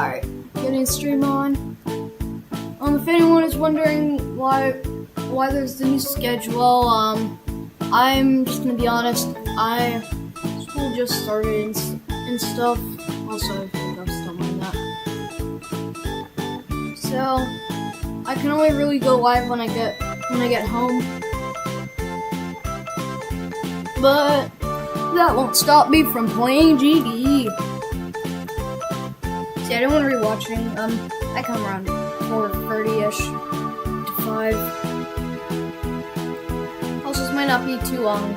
Alright, getting stream on. If anyone is wondering why there's the new schedule, I'm just gonna be honest, school just started and stuff. Also, I think I'm still on that. So, I can only really go live when I get home. But that won't stop me from playing GD. See, I don't want to rewatching. I come around 4:30ish to 5. Also, this might not be too long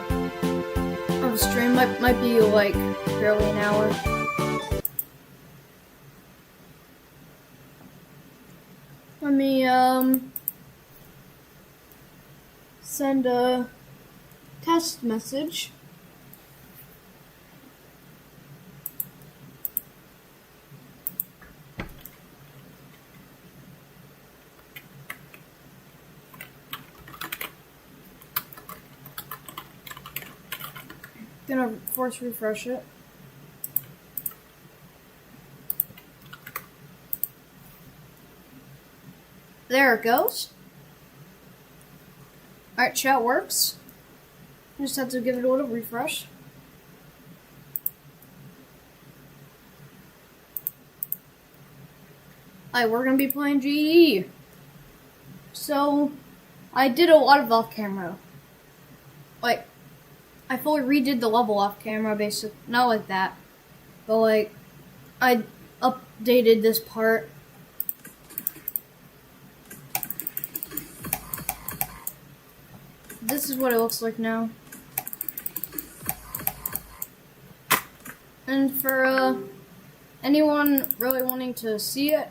of a stream. Might be like barely an hour. Let me send a test message. Gonna force refresh it. There it goes. Alright, chat works. Just have to give it a little refresh. Alright, we're gonna be playing GE. So, I did a lot of off camera. Like, I fully redid the level off camera, basically. Not like that. But, like, I updated this part. This is what it looks like now. And for anyone really wanting to see it,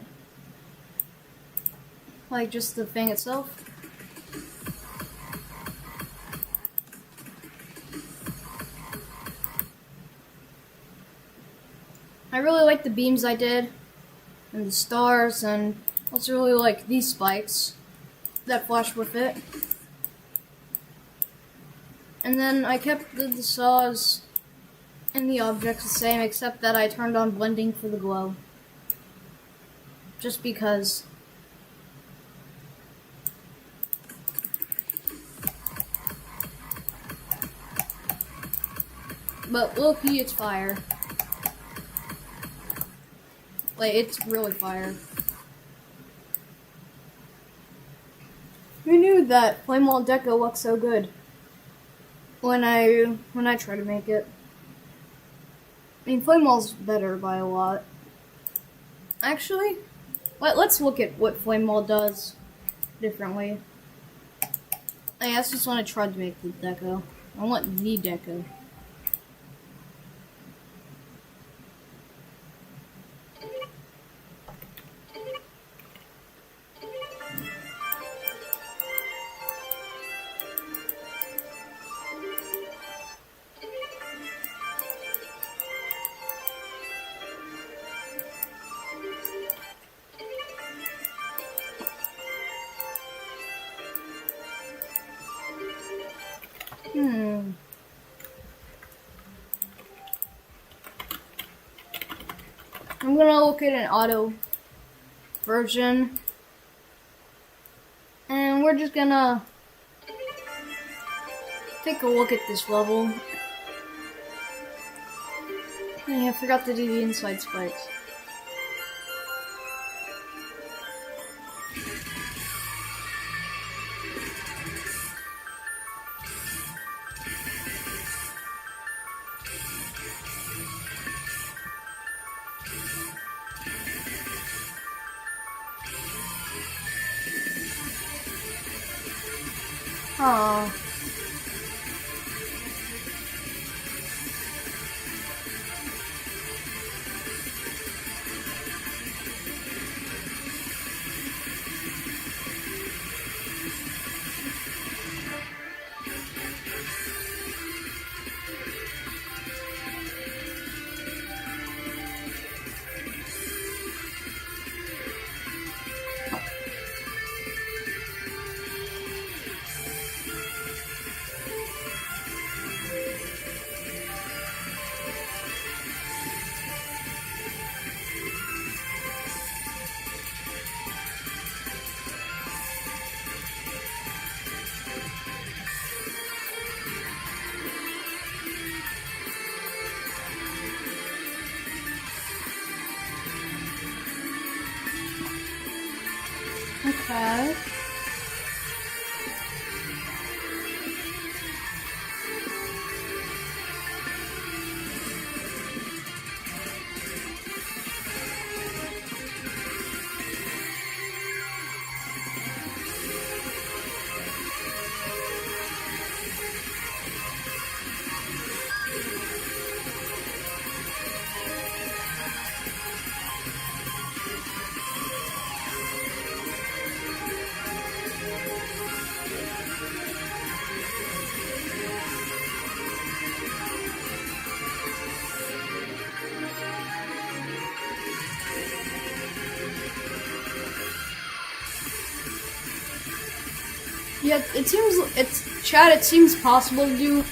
like just the thing itself, I really like the beams I did, and the stars, and also really like these spikes that flash with it. And then I kept the saws and the objects the same, except that I turned on blending for the glow. Just because. But low-key, it's fire. Like, it's really fire. Who knew that Flame Wall Deco looks so good when I try to make it? I mean, Flame Wall's better by a lot. Actually, let's look at what Flame Wall does differently. I just want to try to make the deco. I want the deco. I'm gonna look at an auto version, and we're just gonna take a look at this level. Yeah, I forgot to do the inside spikes. Aww. Okay. Yeah, it seems Chad. It seems possible to do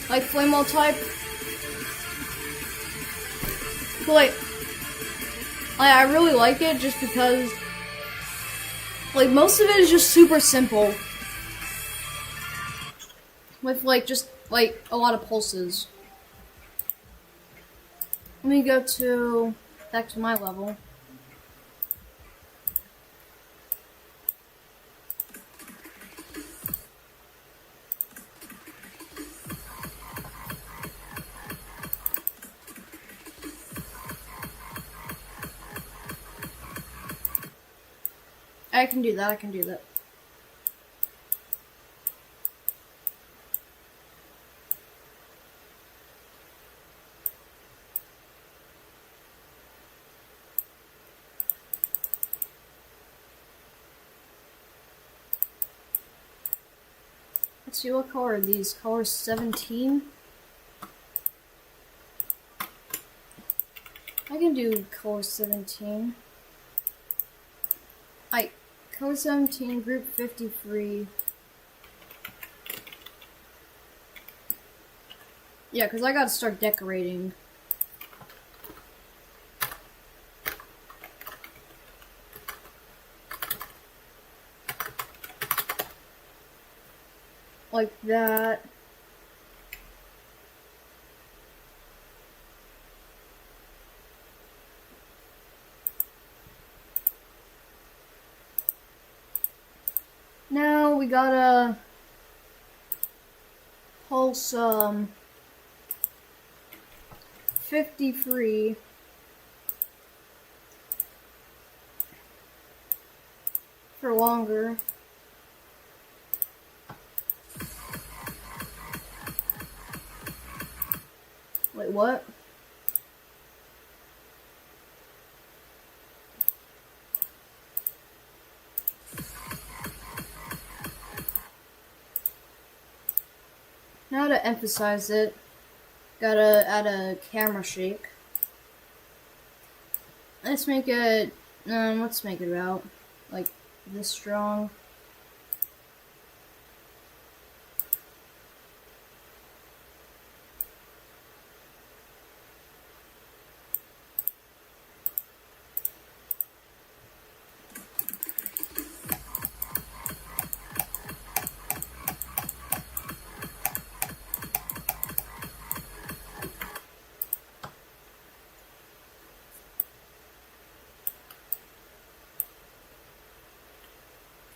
like flame wall type, but like I really like it just because like most of it is just super simple with like just like a lot of pulses. Let me go back to my level. I can do that. I can do that. Let's see, what color are these? Color 17? I can do color 17. Color 17, group 53. Yeah, because I gotta start decorating. Like that. Now we gotta pulse 53 for longer. Wait, what? Now to emphasize it, gotta add a camera shake. Let's make it, let's make it about, like, this strong.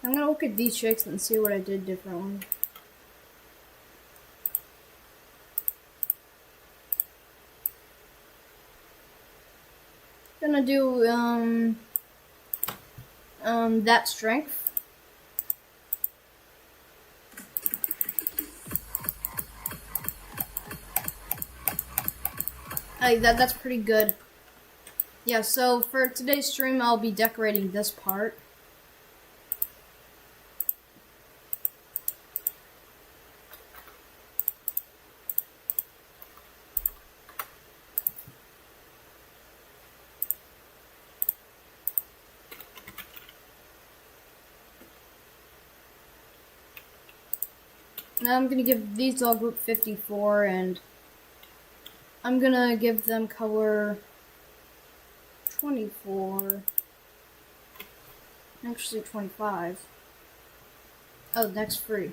I'm gonna look at these shakes and see what I did differently. Gonna do that strength. That's pretty good. Yeah, so for today's stream I'll be decorating this part. Now I'm gonna give these all group 54, and I'm gonna give them color 24. Actually 25. Oh, next free.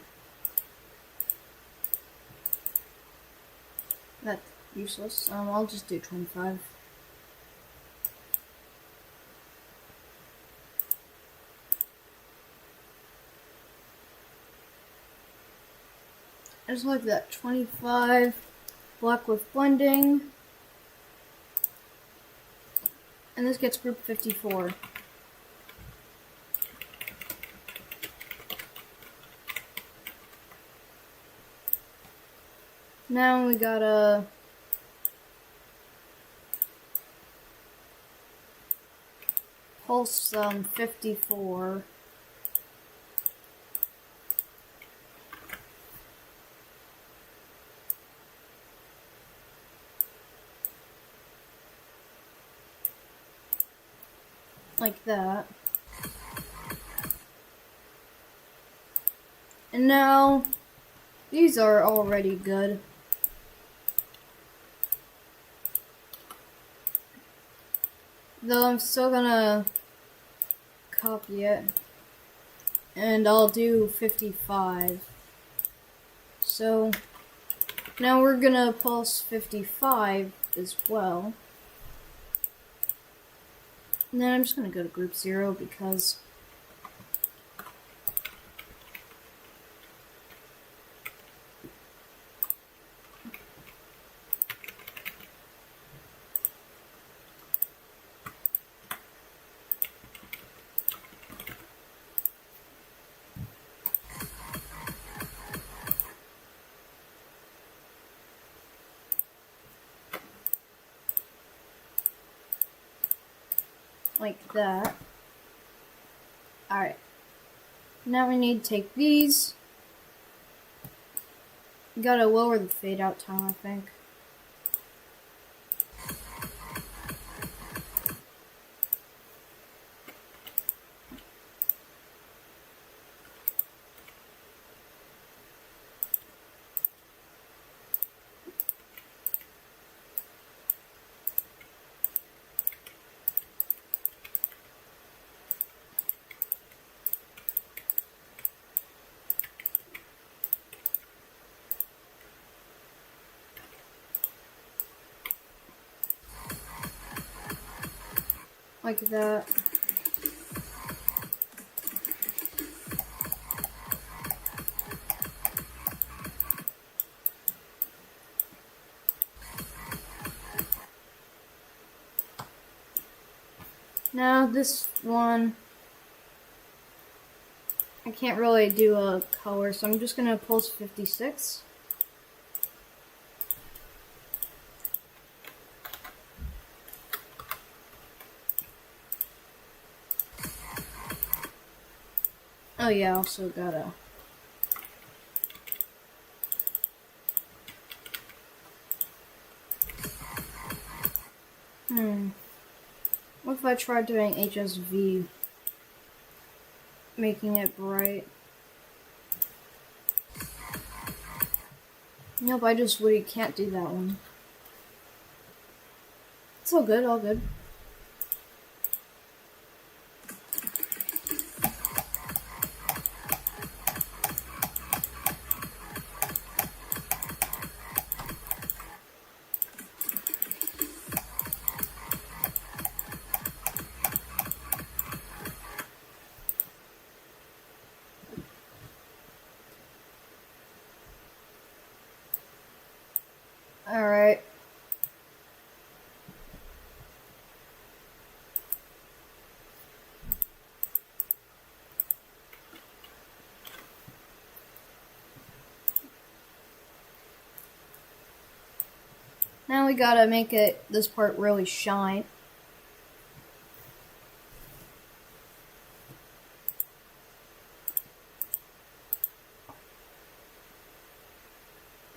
That's useless. I'll just do 25. I just like that 25 black with blending. And this gets group 54. Now we gotta pulse 54. Like that. And now, these are already good. Though I'm still gonna copy it. And I'll do 55. So, now we're gonna pulse 55 as well. And then I'm just gonna go to group 0 because like that. Alright. Now we need to take these. We gotta lower the fade out time, I think. Like that. Now this one, I can't really do a color, so I'm just gonna pulse 56. Oh yeah, also gotta what if I tried doing HSV? Making it bright. Nope, I just really can't do that one. It's all good, all good. Alright. Now we gotta make this part really shine.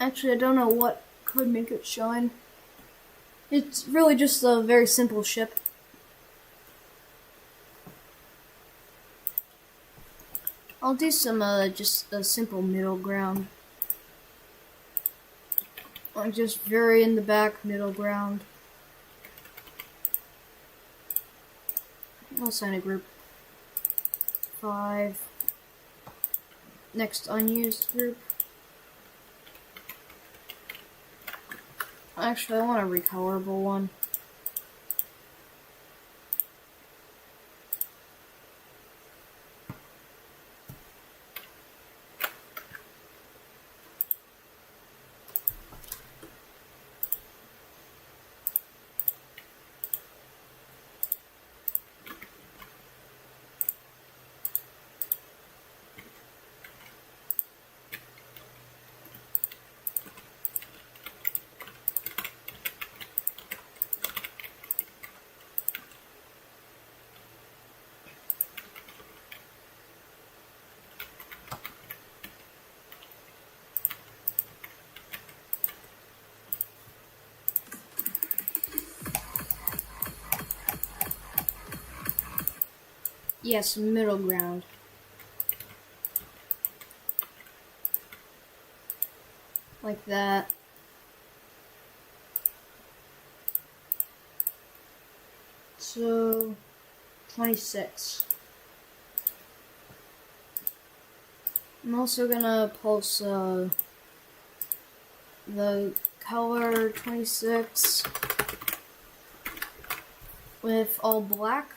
Actually, I don't know what could make it shine. It's really just a very simple ship. I'll do some, just a simple middle ground. Like just very in the back, middle ground. I'll assign a group 5. Next unused group. Actually, I want a recolorable one. Yes, middle ground. Like that. So, 26. I'm also gonna pulse the color 26 with all black.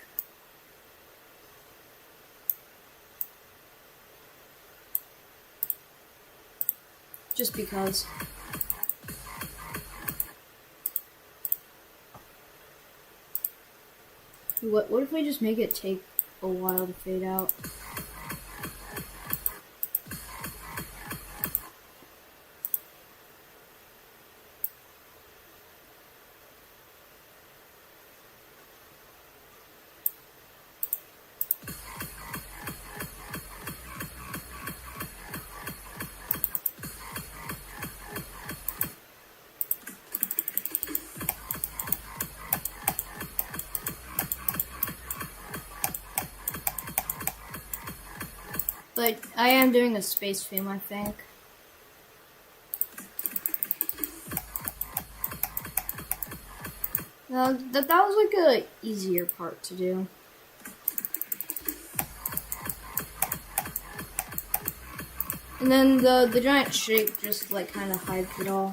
Just because. What if we just make it take a while to fade out? But I am doing a space theme, I think. That was like a easier part to do. And then the giant shake just like kind of hides it all.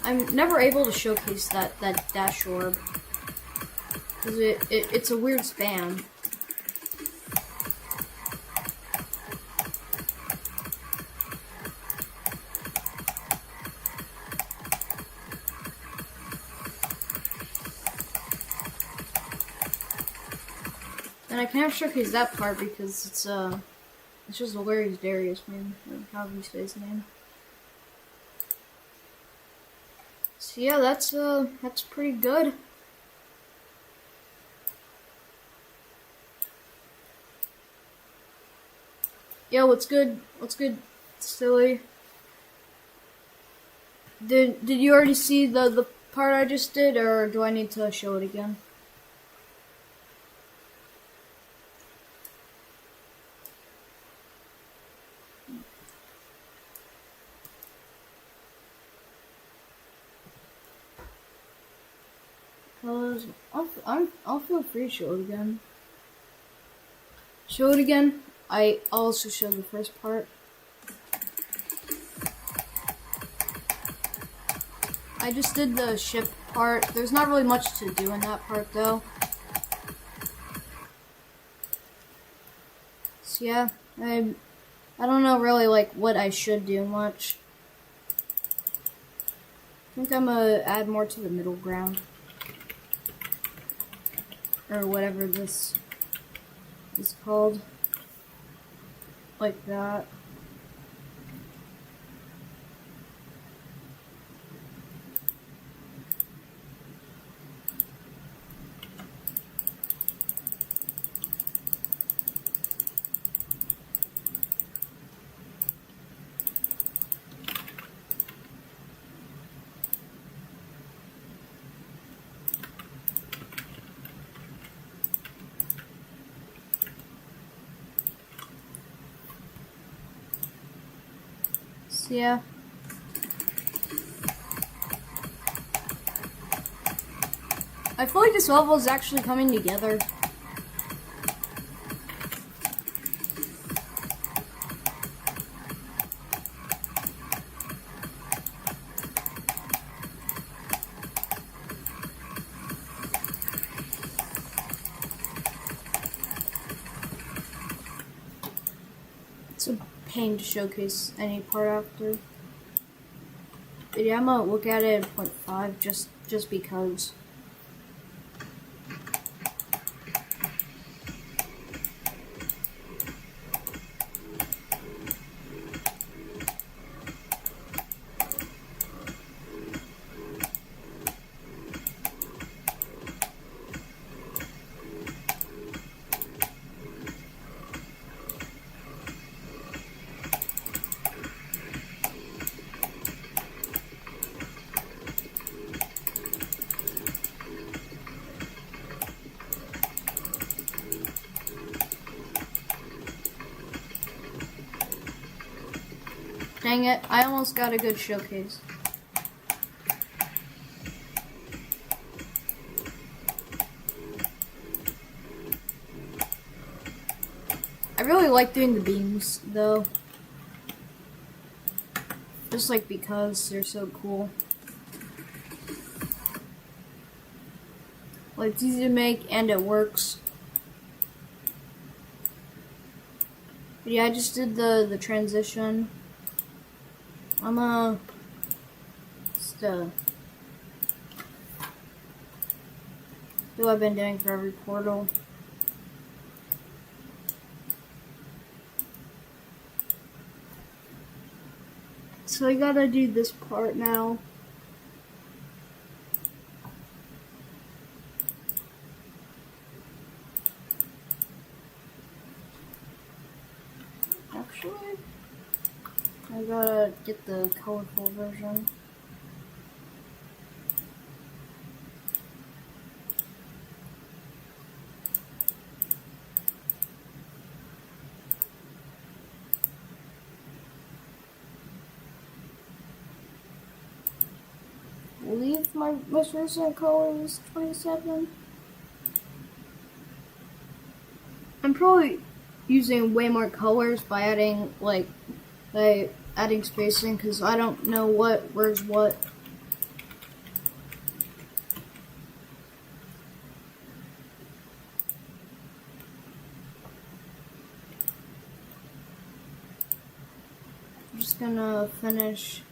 I'm never able to showcase that dash orb. Because it's a weird spam. And I can't showcase that part because it's just Valerius Darius, man. Or however you say his name. So yeah, that's pretty good. Yo, what's good? What's good, Silly? Did you already see the part I just did, or do I need to show it again? Cause I'll feel free to show it again. Show it again. I also showed the first part. I just did the ship part. There's not really much to do in that part though. So yeah, I don't know really like what I should do much. I think I'm gonna add more to the middle ground. Or whatever this is called. Like that. So yeah. I feel like this level is actually coming together. It's a pain to showcase any part after. But yeah, I'm gonna look at it at 0.5 just because. Dang it, I almost got a good showcase. I really like doing the beams, though. Just like because they're so cool. Like, it's easy to make and it works. But yeah, I just did the transition. I'm just do what I've been doing for every portal. So I gotta do this part now. Actually, I gotta get the colorful version. I believe my most recent color is 27. I'm probably using way more colors by adding spacing because I don't know where's what. I'm just gonna finish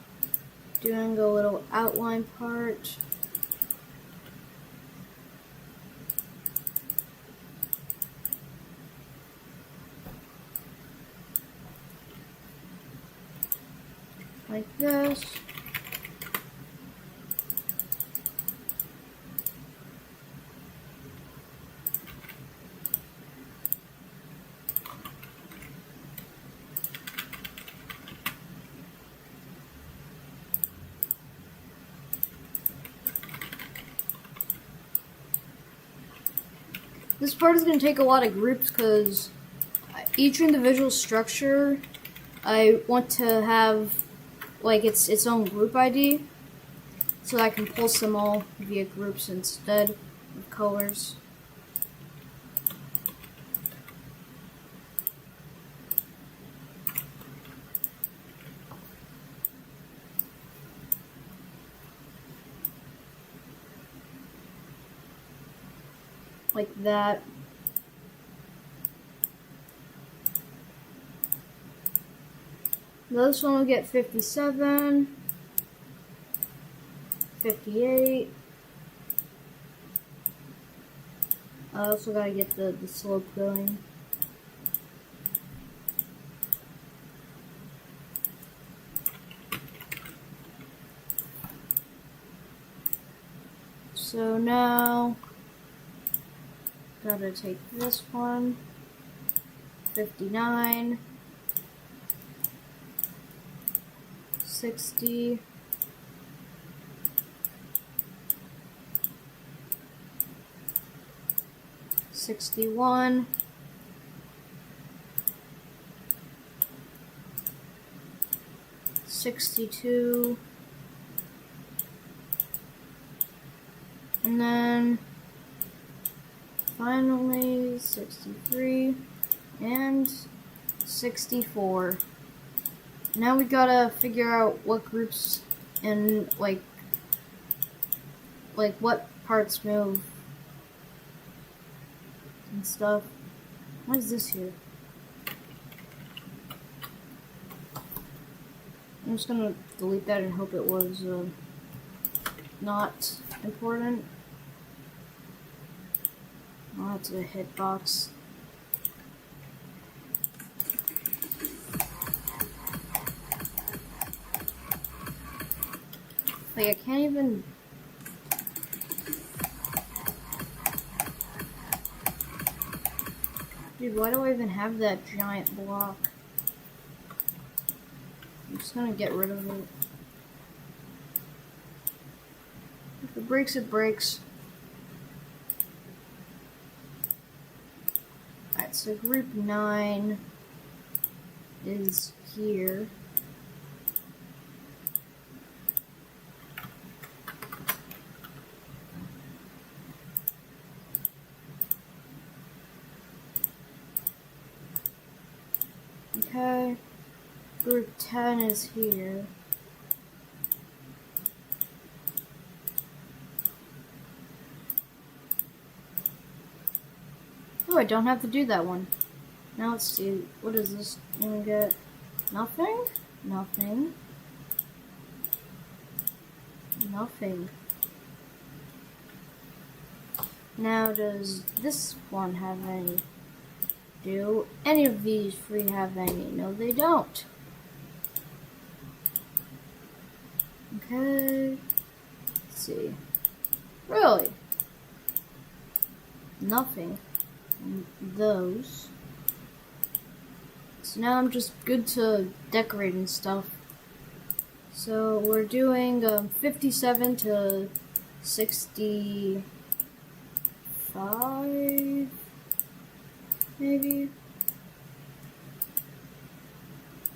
doing a little outline part. Like this. This part is going to take a lot of groups because each individual structure I want to have like its own group ID so that I can pulse them all via groups instead of colors. Like that. This one will get 57, 58. I also gotta get the slope going. So now, gotta take this one, 59, 60, 61, 62, and then finally 63 and 64. Now we gotta figure out what groups and like what parts move and stuff. What is this here? I'm just gonna delete that and hope it was not important. Oh, that's a hitbox. Like, I can't even... Dude, why do I even have that giant block? I'm just gonna get rid of it. If it breaks, it breaks. Alright, so group 9 is here. Group 10 is here. Oh, I don't have to do that one. Now let's see. What is this gonna get? Nothing? Nothing. Nothing. Now does this one have any? Do any of these three have any? No, they don't. Okay. Let's see. Really? Nothing. And those. So now I'm just good to decorate and stuff. So we're doing 57 to 65, maybe?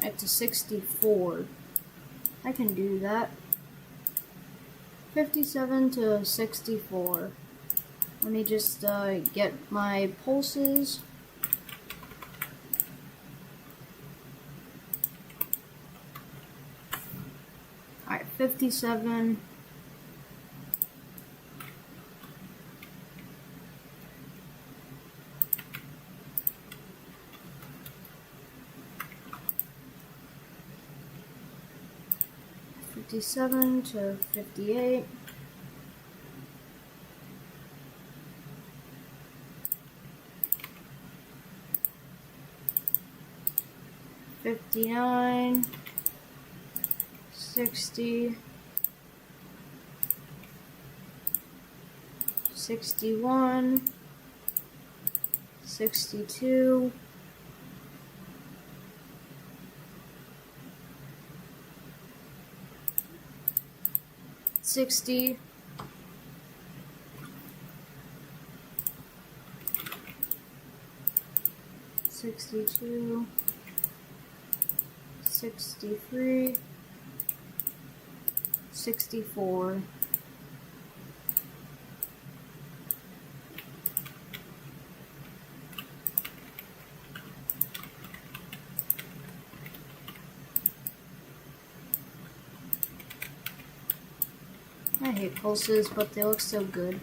Up to 64. I can do that. 57 to 64. Let me just get my pulses. Alright, 57. $57 to $58. $59, $60, $61, $62, $60, $62, $63, $64. I hate pulses, but they look so good.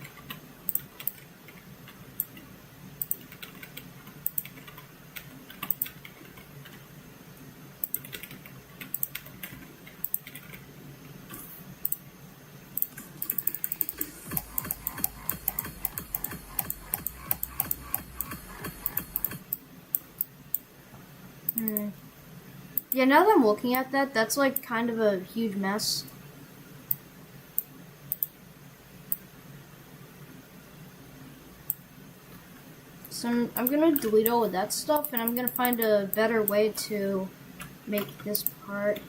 Yeah, now that I'm looking at that, that's like kind of a huge mess. So I'm gonna delete all of that stuff, and I'm gonna find a better way to make this part.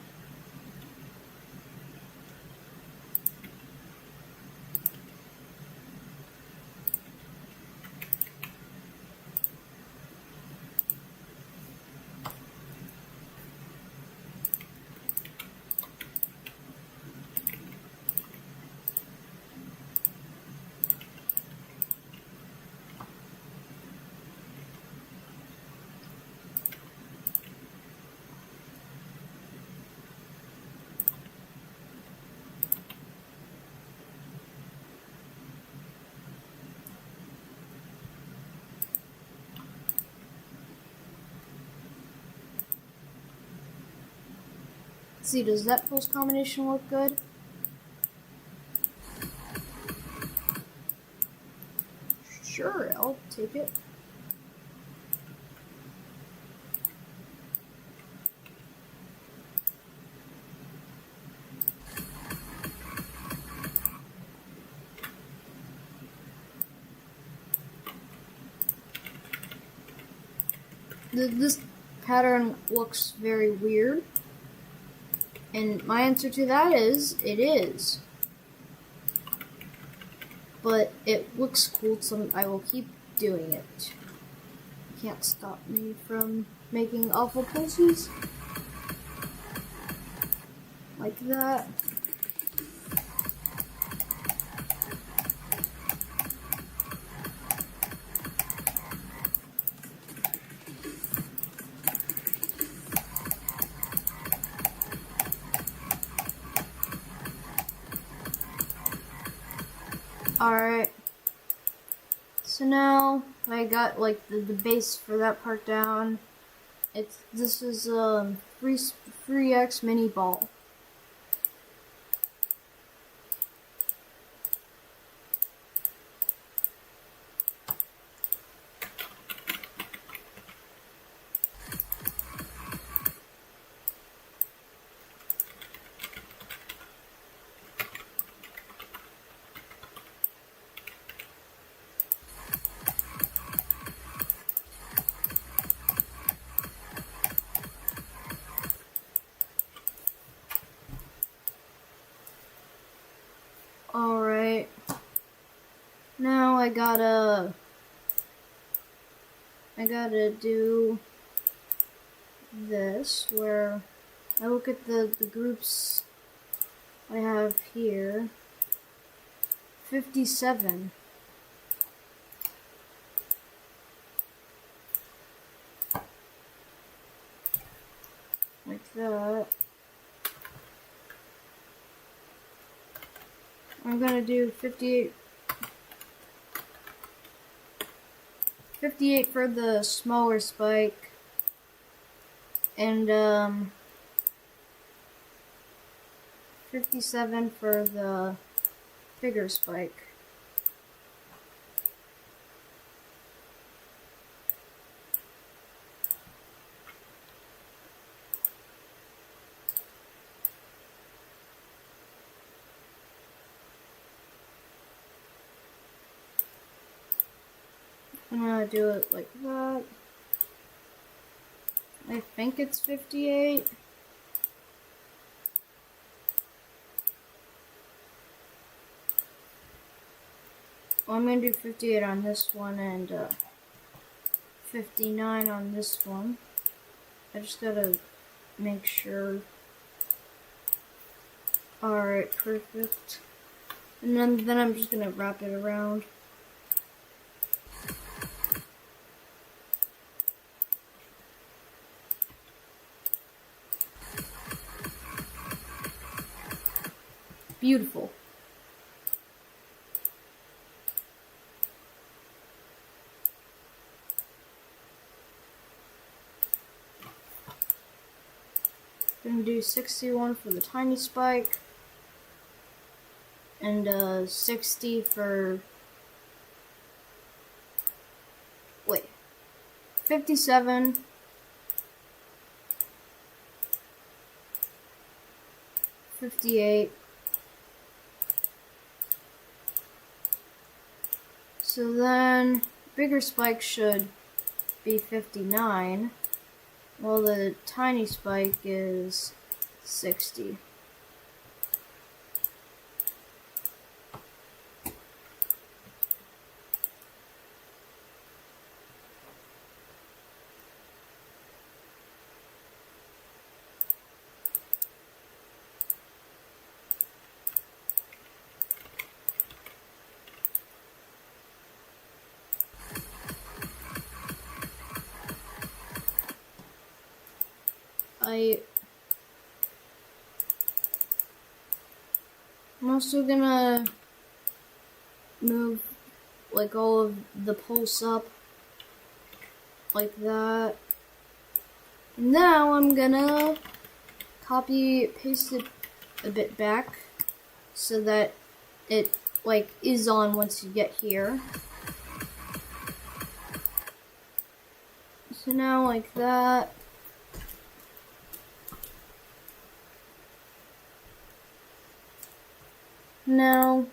Let's see, does that pulse combination look good? Sure, I'll take it. This pattern looks very weird. And my answer to that is, it is. But it looks cool, so I will keep doing it. Can't stop me from making awful pulses. Like that. Alright. So now I got like the base for that part down. This is 3x mini ball. Alright. Now I gotta do this where I look at the groups I have here. 57. Like that. I'm gonna do 58 for the smaller spike, and 57 for the bigger spike. I'm gonna do it like that. I think it's 58. Well, I'm gonna do 58 on this one and 59 on this one. I just gotta make sure. Alright, perfect. And then I'm just gonna wrap it around. Beautiful. Gonna do 61 for the tiny spike, and 60 for, 57, 58. So then, bigger spike should be 59, while the tiny spike is 60. I'm also gonna move like all of the pulse up like that. Now I'm gonna copy paste it a bit back so that it like is on once you get here. So now like that. Now,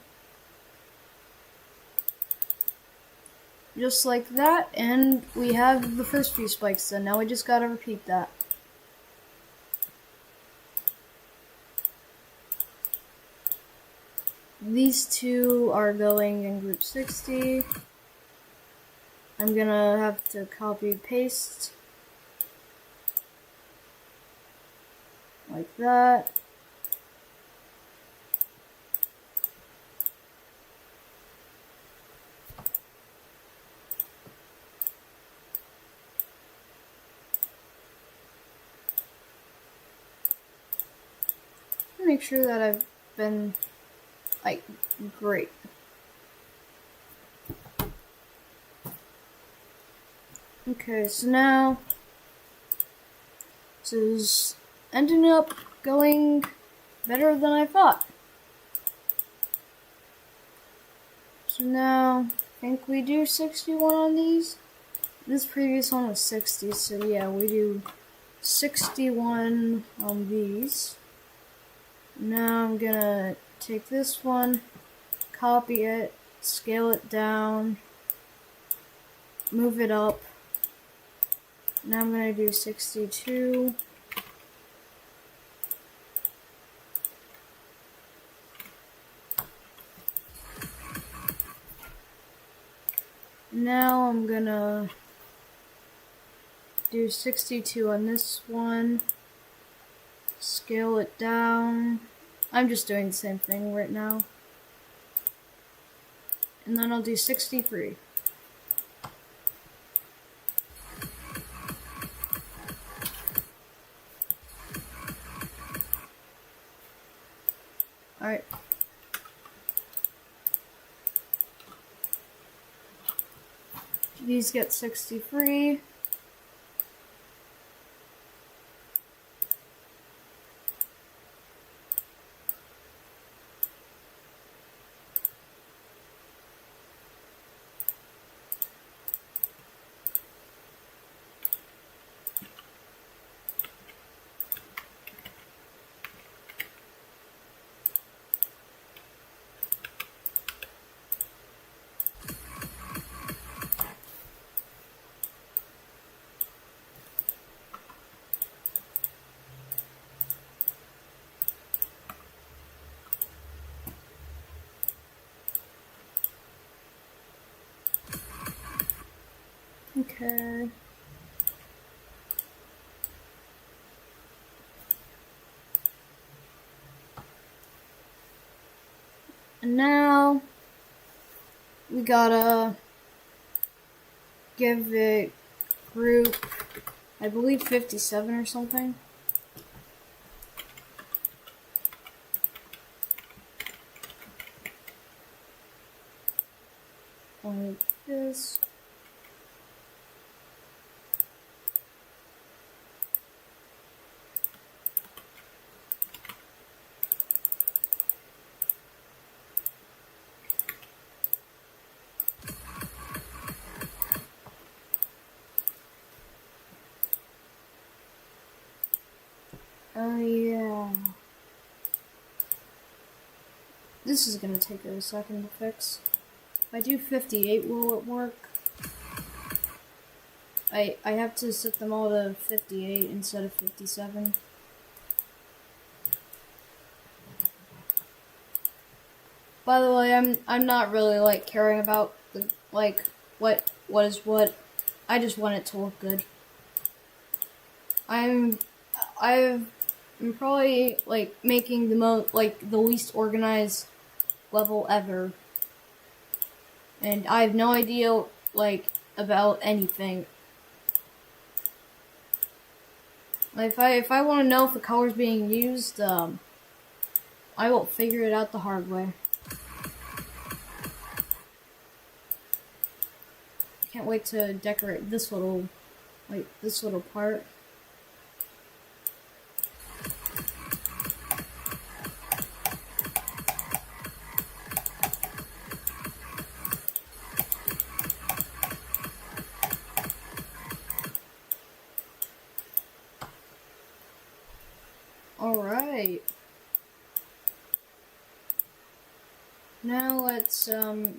just like that, and we have the first few spikes done. Now we just gotta repeat that. These two are going in group 60. I'm gonna have to copy paste like that. Make sure that I've been like great. Okay, so now this is ending up going better than I thought. So now, I think we do 61 on these. This previous one was 60, so yeah, we do 61 on these. Now I'm gonna take this one, copy it, scale it down, move it up. Now I'm gonna do 62. Now I'm gonna do 62 on this one, scale it down. I'm just doing the same thing right now. And then I'll do 63. Alright. These get 63. Okay. And now we gotta give it group, I believe 57 or something. Like this. Oh yeah. This is gonna take a second to fix. If I do 58, will it work? I have to set them all to 58 instead of 57. By the way, I'm not really like caring about the like what is what. I just want it to look good. I'm probably like making the least organized level ever. And I have no idea like about anything. If I want to know if the color's being used, I will figure it out the hard way. Can't wait to decorate this little part. Alright. Now let's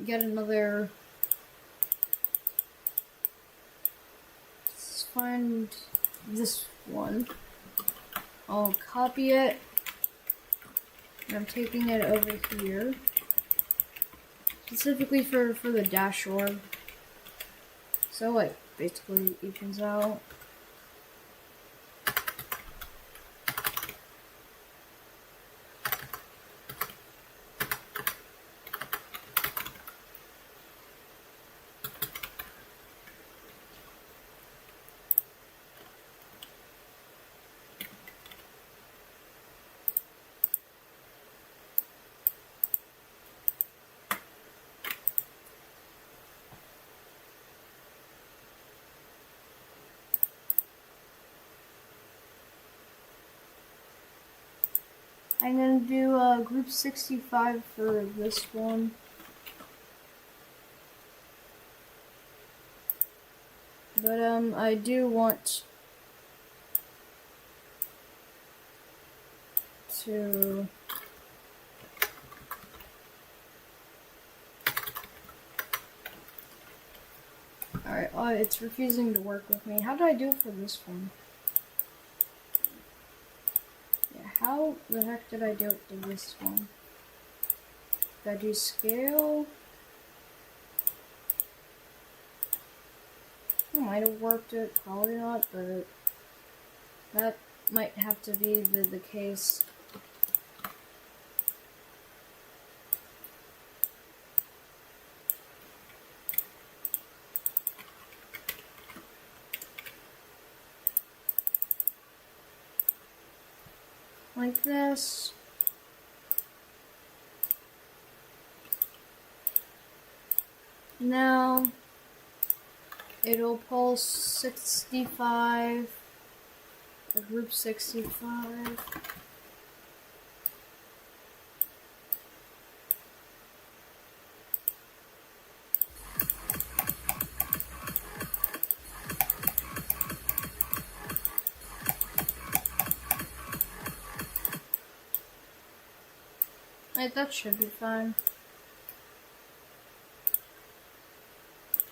get another. Let's find this one. I'll copy it. And I'm taking it over here. Specifically for the dash orb. So like basically evens out. I'm gonna do group 65 for this one. But I do want to Alright, it's refusing to work with me. How did I do for this one? Yeah, how the heck did I do it to this one? Did I do scale? I might have worked it, probably not, but that might have to be the case. Like this. Now it'll pull 65, or group 65. That should be fine.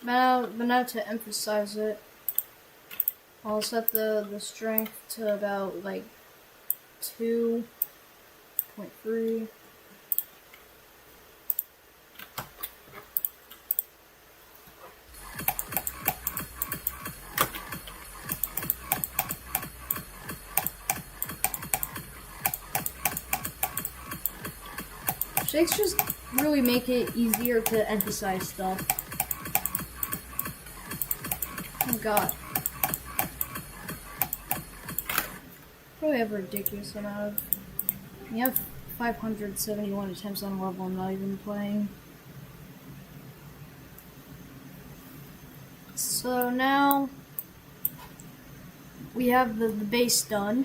But now to emphasize it, I'll set the strength to about like 2.3. Shakes just really make it easier to emphasize stuff. Oh god. Probably have a ridiculous amount of... You have 571 attempts on a level I'm not even playing. So now we have the base done.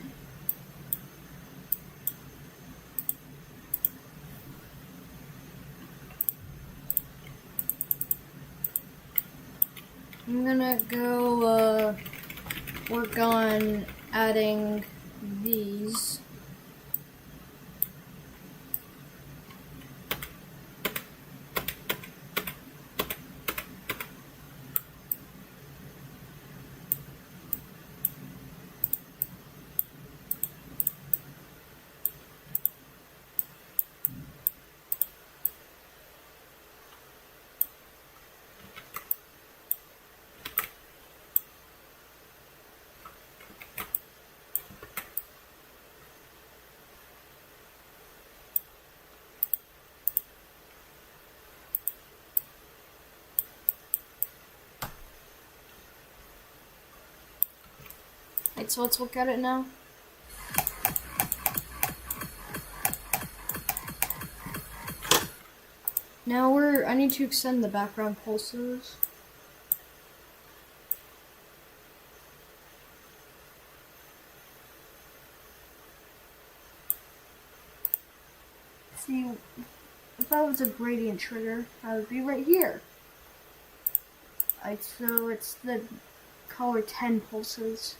I'm gonna go work on adding these. Right, so let's look at it now. Now I need to extend the background pulses. See, if that was a gradient trigger, that would be right here. Alright, so it's the color 10 pulses.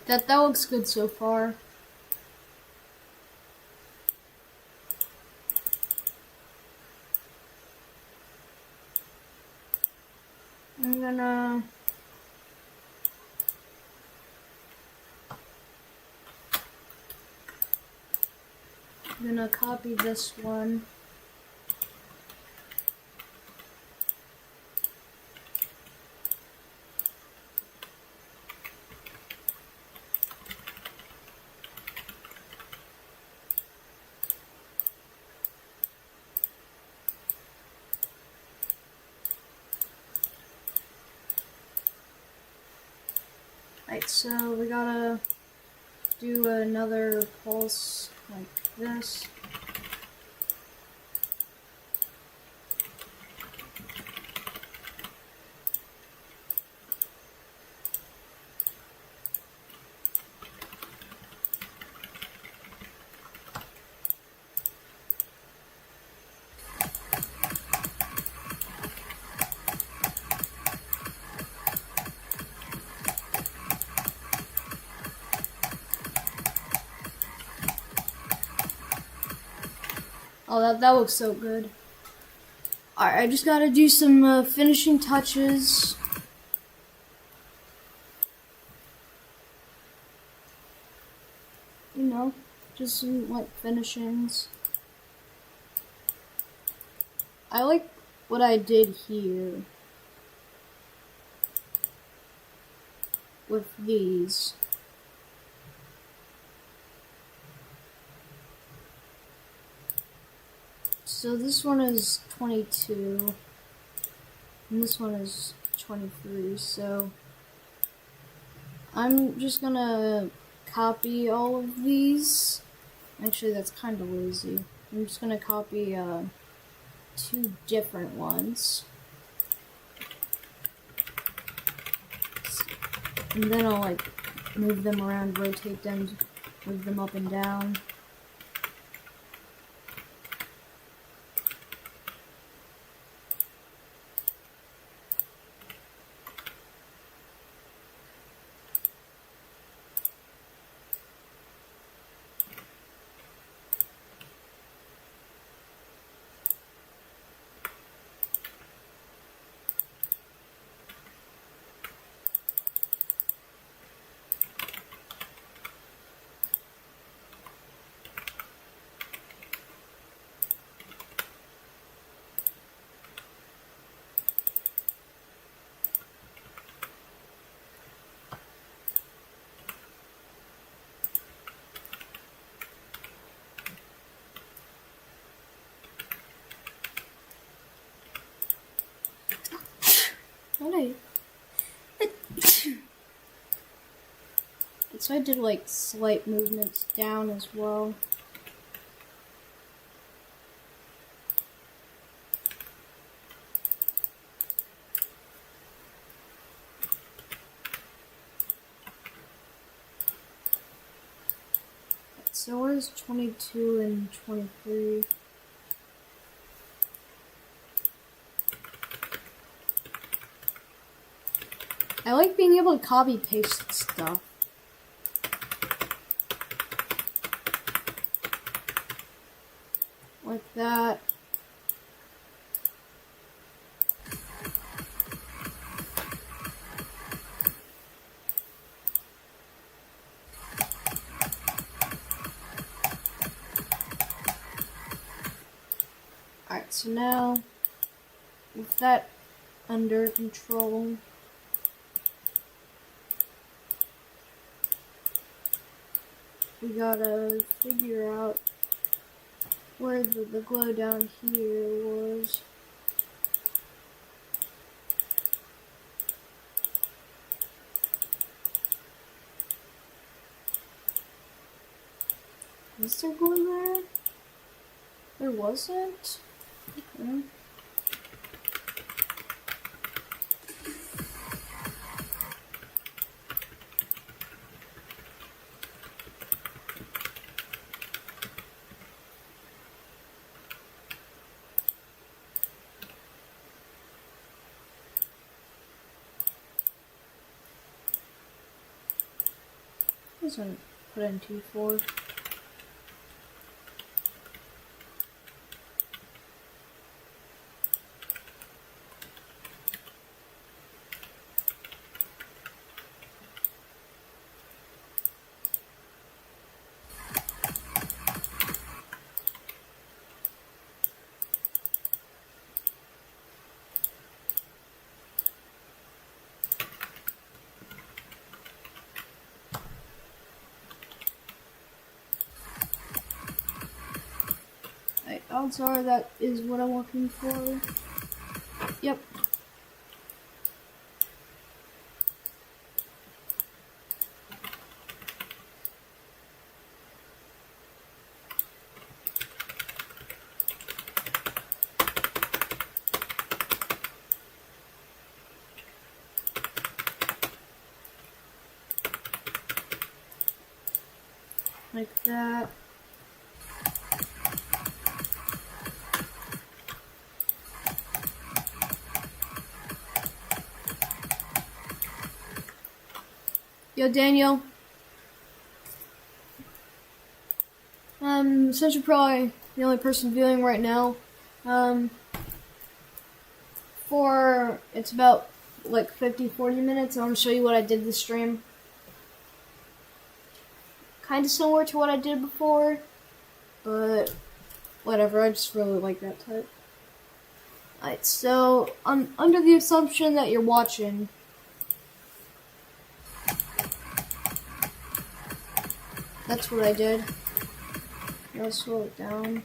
That looks good so far. I'm gonna copy this one. Alright, so we gotta do another pulse like this. Oh, that looks so good. Alright, I just gotta do some finishing touches. You know, just some, like, finishings. I like what I did here with these. So this one is 22, and this one is 23, so I'm just gonna copy all of these. Actually, that's kind of lazy. I'm just gonna copy 2 different ones. And then I'll like move them around, rotate them, move them up and down. Alright. So I did like slight movements down as well. So where's 22 and 23? I like being able to copy paste stuff. Like that. Alright, so now, with that under control, we gotta figure out where the glow down here was. Was there glue there? There wasn't? Okay. This one put in 2-4. Odds are that is what I'm looking for. Yep. like that. Yo, Daniel. Since you're probably the only person viewing right now, it's about like 40 minutes. I want to show you what I did this stream. Kind of similar to what I did before, but whatever, I just really like that type. Alright, so I'm under the assumption that you're watching. That's what I did. I'll slow it down.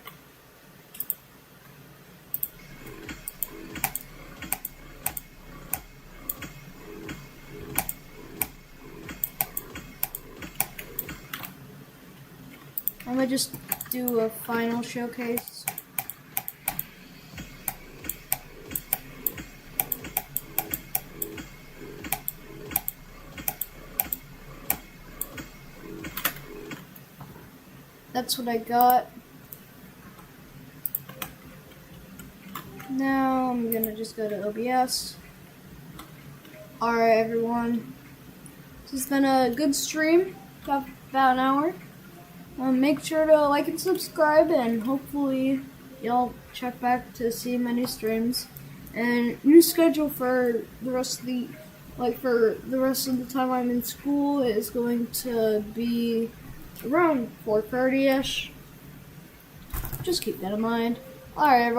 I'm gonna just do a final showcase. That's what I got. Now I'm gonna just go to OBS. Alright everyone, this has been a good stream, about an hour. Make sure to like and subscribe, and hopefully you'll check back to see my new streams. And new schedule for the rest of the time I'm in school is going to be around 4:30ish. Just keep that in mind. Alright everyone.